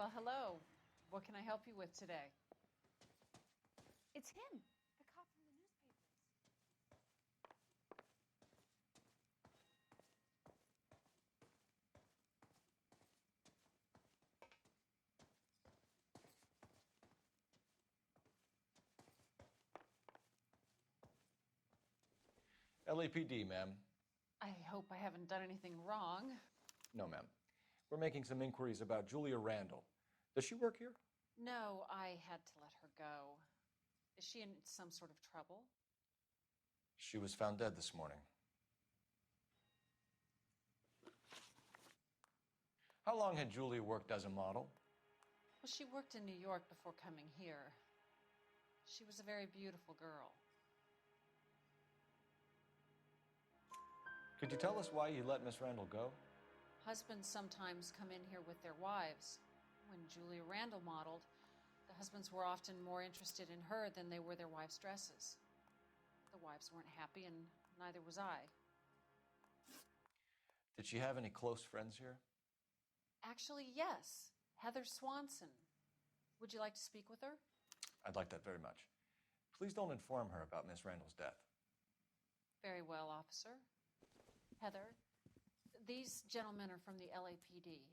Well, hello. What can I help you with today? It's him, the cop from the newspapers. LAPD, ma'am. I hope I haven't done anything wrong. No, ma'am. We're making some inquiries about Julia Randall. Does she work here? No, I had to let her go. Is she in some sort of trouble? She was found dead this morning. How long had Julia worked as a model? Well, she worked in New York before coming here. She was a very beautiful girl. Could you tell us why you let Miss Randall go? Husbands sometimes come in here with their wives. When Julia Randall modeled, the husbands were often more interested in her than they were their wives' dresses. The wives weren't happy, and neither was I. Did she have any close friends here? Actually, yes. Heather Swanson. Would you like to speak with her? I'd like that very much. Please don't inform her about Miss Randall's death. Very well, officer. Heather, these gentlemen are from the LAPD.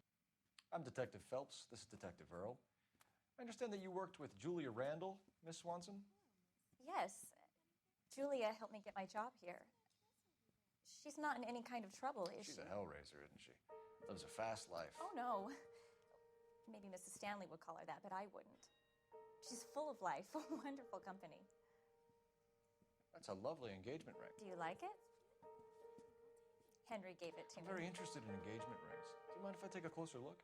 I'm Detective Phelps. This is Detective Earl. I understand that you worked with Julia Randall, Miss Swanson? Yes. Julia helped me get my job here. She's not in any kind of trouble, is she? She's a hellraiser, isn't she? Lives a fast life. Oh, no. Maybe Mrs. Stanley would call her that, but I wouldn't. She's full of life, wonderful company. That's a lovely engagement ring. Do you like it? Henry gave it to me. I'm very interested in engagement rings. Do you mind if I take a closer look?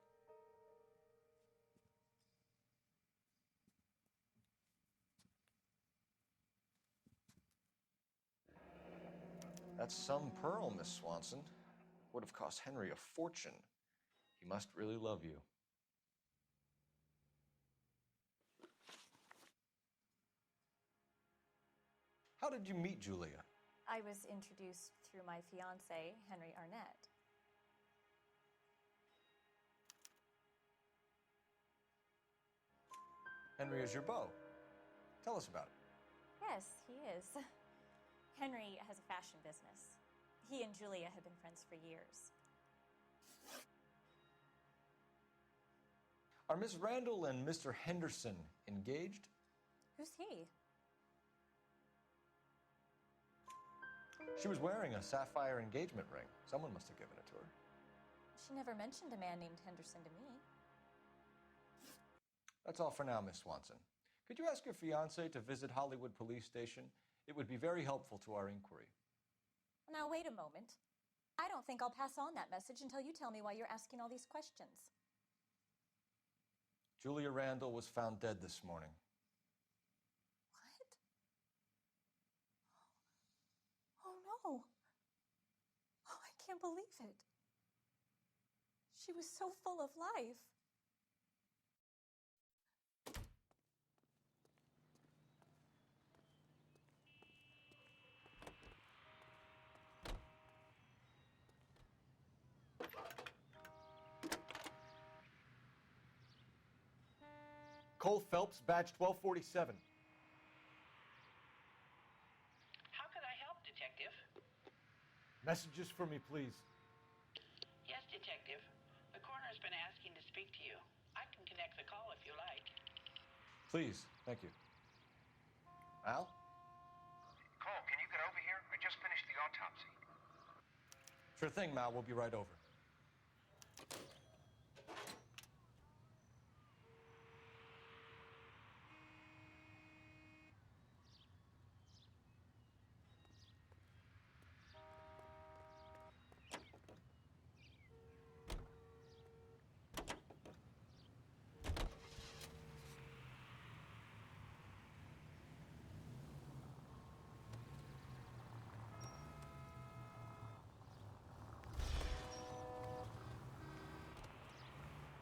That's some pearl, Miss Swanson. Would have cost Henry a fortune. He must really love you. How did you meet Julia? I was introduced through my fiancé, Henry Arnett. Henry is your beau. Tell us about it. Yes, he is. Henry has a fashion business. He and Julia have been friends for years. Are Miss Randall and Mr. Henderson engaged? Who's he? She was wearing a sapphire engagement ring. Someone must have given it to her. She never mentioned a man named Henderson to me. That's all for now, Miss Swanson. Could you ask your fiancé to visit Hollywood Police Station? It would be very helpful to our inquiry. Now, wait a moment. I don't think I'll pass on that message until you tell me why you're asking all these questions. Julia Randall was found dead this morning. What? Oh, no. Oh, I can't believe it. She was so full of life. Cole Phelps, badge 1247. How can I help, Detective? Messages for me, please. Yes, Detective. The coroner's been asking to speak to you. I can connect the call if you like. Please, thank you. Al? Cole, can you get over here? I just finished the autopsy. Sure thing, Mal. We'll be right over.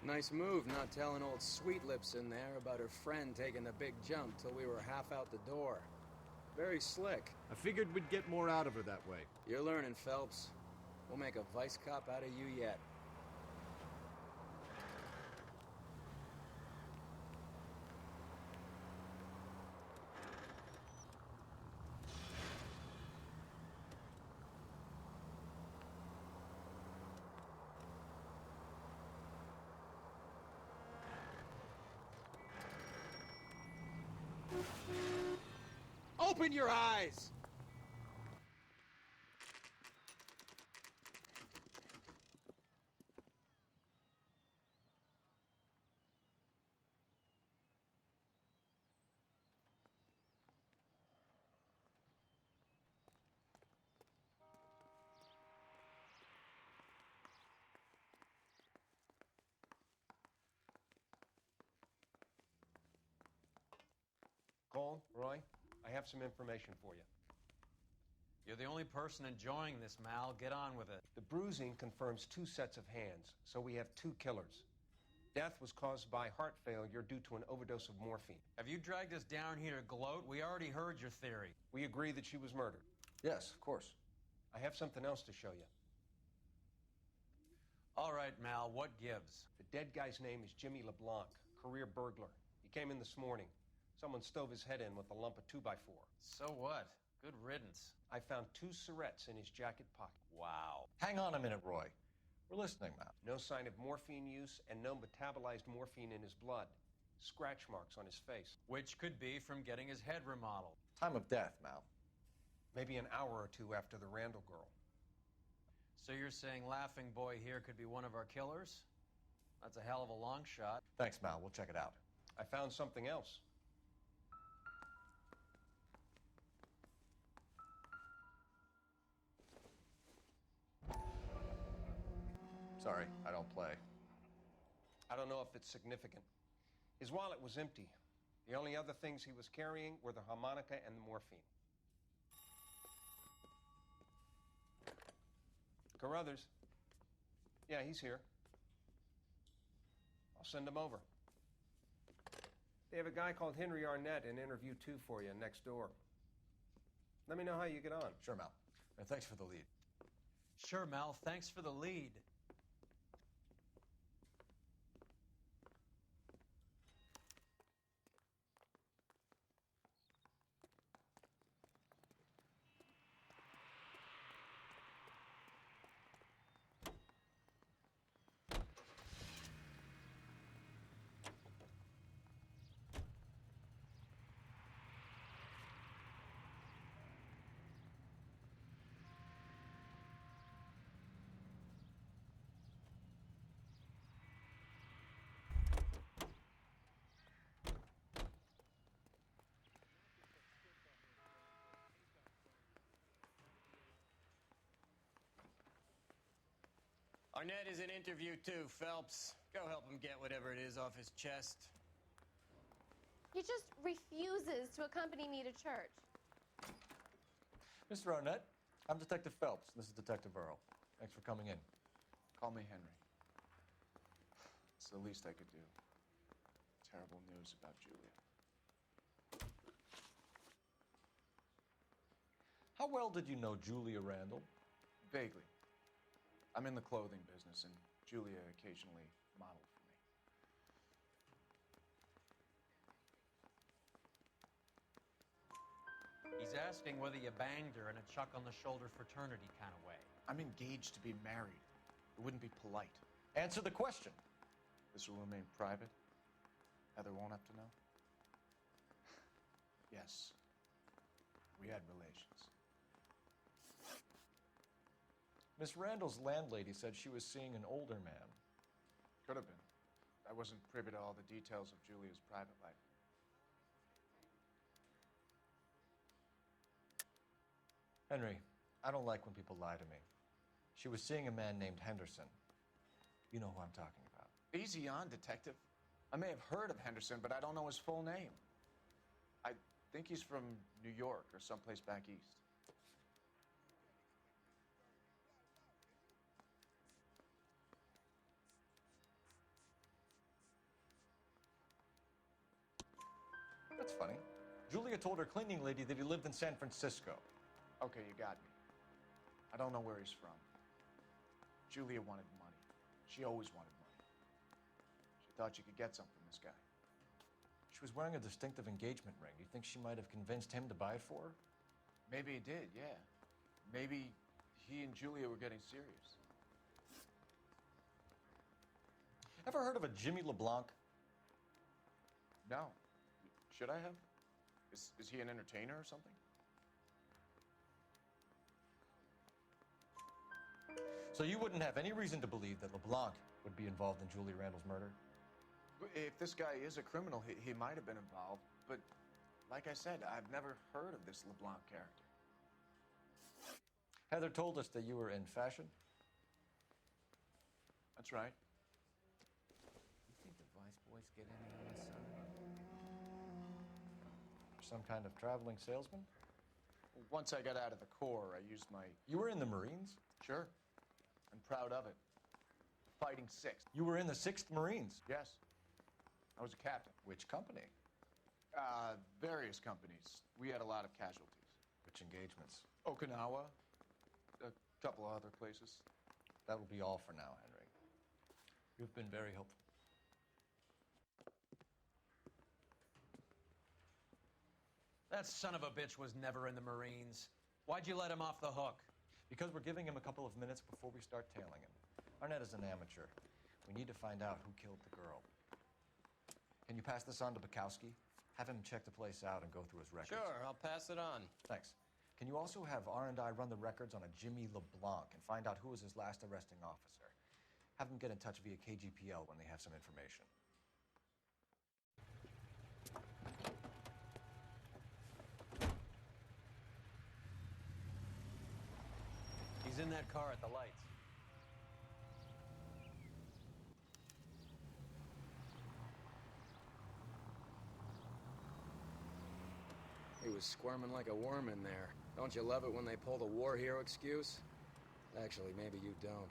Nice move not telling old Sweet Lips in there about her friend taking the big jump till we were half out the door. Very slick. I figured we'd get more out of her that way. You're learning, Phelps. We'll make a vice cop out of you yet. Open your eyes! Cole, Roy, I have some information for you. You're the only person enjoying this, Mal. Get on with it. The bruising confirms 2 sets of hands, so we have 2 killers. Death was caused by heart failure due to an overdose of morphine. Have you dragged us down here to gloat? We already heard your theory. We agree that she was murdered. Yes, of course. I have something else to show you. All right, Mal, what gives? The dead guy's name is Jimmy LeBlanc, career burglar. He came in this morning. Someone stove his head in with a lump of 2x4. So what? Good riddance. I found 2 cigarettes in his jacket pocket. Wow. Hang on a minute, Roy. We're listening, Mal. No sign of morphine use and no metabolized morphine in his blood. Scratch marks on his face. Which could be from getting his head remodeled. Time of death, Mal. Maybe an hour or 2 after the Randall girl. So you're saying Laughing Boy here could be one of our killers? That's a hell of a long shot. Thanks, Mal. We'll check it out. I found something else. Sorry, I don't play. I don't know if it's significant. His wallet was empty. The only other things he was carrying were the harmonica and the morphine. Carruthers. Yeah, he's here. I'll send him over. They have a guy called Henry Arnett in interview 2 for you next door. Let me know how you get on. Sure, Mal. And thanks for the lead. Sure, Mal. Thanks for the lead. Arnett is in interview 2, Phelps. Go help him get whatever it is off his chest. He just refuses to accompany me to church. Mr. Arnett, I'm Detective Phelps. This is Detective Earl. Thanks for coming in. Call me Henry. It's the least I could do. Terrible news about Julia. How well did you know Julia Randall? Vaguely. I'm in the clothing business, and Julia occasionally modeled for me. He's asking whether you banged her in a chuck-on-the-shoulder fraternity kind of way. I'm engaged to be married. It wouldn't be polite. Answer the question. This will remain private? Heather won't have to know? Yes. We had relations. Miss Randall's landlady said she was seeing an older man. Could have been. I wasn't privy to all the details of Julia's private life. Henry, I don't like when people lie to me. She was seeing a man named Henderson. You know who I'm talking about. Easy on, Detective. I may have heard of Henderson, but I don't know his full name. I think he's from New York or someplace back east. That's funny. Julia told her cleaning lady that he lived in San Francisco. Okay, you got me. I don't know where he's from. Julia wanted money. She always wanted money. She thought she could get some from this guy. She was wearing a distinctive engagement ring. You think she might have convinced him to buy it for her? Maybe he did, yeah. Maybe he and Julia were getting serious. Ever heard of a Jimmy LeBlanc? No. Should I have? Is he an entertainer or something? So you wouldn't have any reason to believe that LeBlanc would be involved in Julie Randall's murder? If this guy is a criminal, he might have been involved. But like I said, I've never heard of this LeBlanc character. Heather told us that you were in fashion. That's right. You think the Vice boys get any on my son? Some kind of traveling salesman? Once I got out of the Corps, I used my... You were in the Marines? Sure. I'm proud of it. Fighting 6th. You were in the 6th Marines? Yes. I was a captain. Which company? Various companies. We had a lot of casualties. Which engagements? Okinawa. A couple of other places. That will be all for now, Henry. You've been very helpful. That son of a bitch was never in the Marines. Why'd you let him off the hook? Because we're giving him a couple of minutes before we start tailing him. Arnett is an amateur. We need to find out who killed the girl. Can you pass this on to Bukowski? Have him check the place out and go through his records. Sure, I'll pass it on. Thanks. Can you also have R&I run the records on a Jimmy LeBlanc and find out who was his last arresting officer? Have them get in touch via KGPL when they have some information. He's in that car at the lights. He was squirming like a worm in there. Don't you love it when they pull the war hero excuse? Actually, maybe you don't.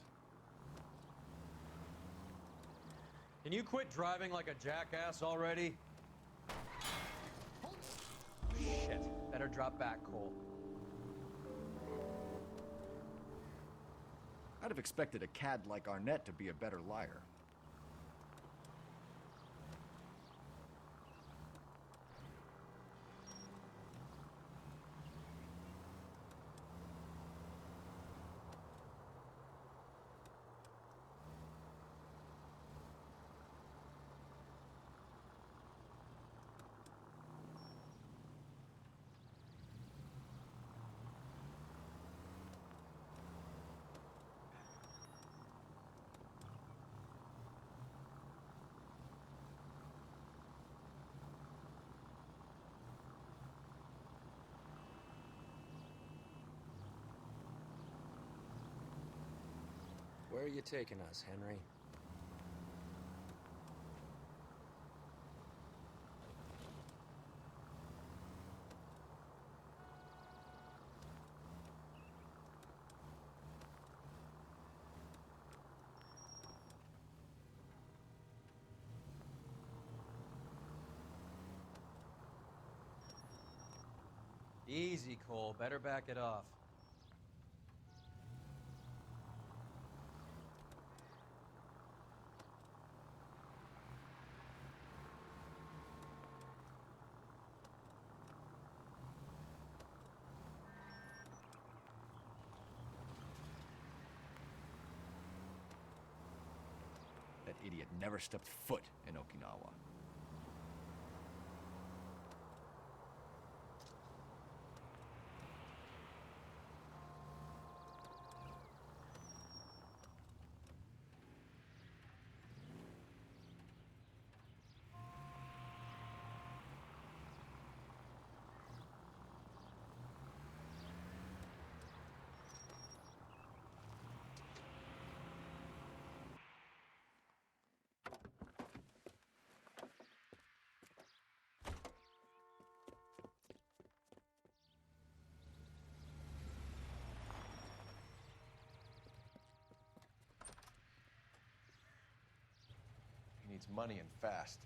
Can you quit driving like a jackass already? Shit. Better drop back, Cole. I'd have expected a cad like Arnett to be a better liar. Where are you taking us, Henry? Easy, Cole. Better back it off. That idiot never stepped foot in Okinawa. He needs money and fast.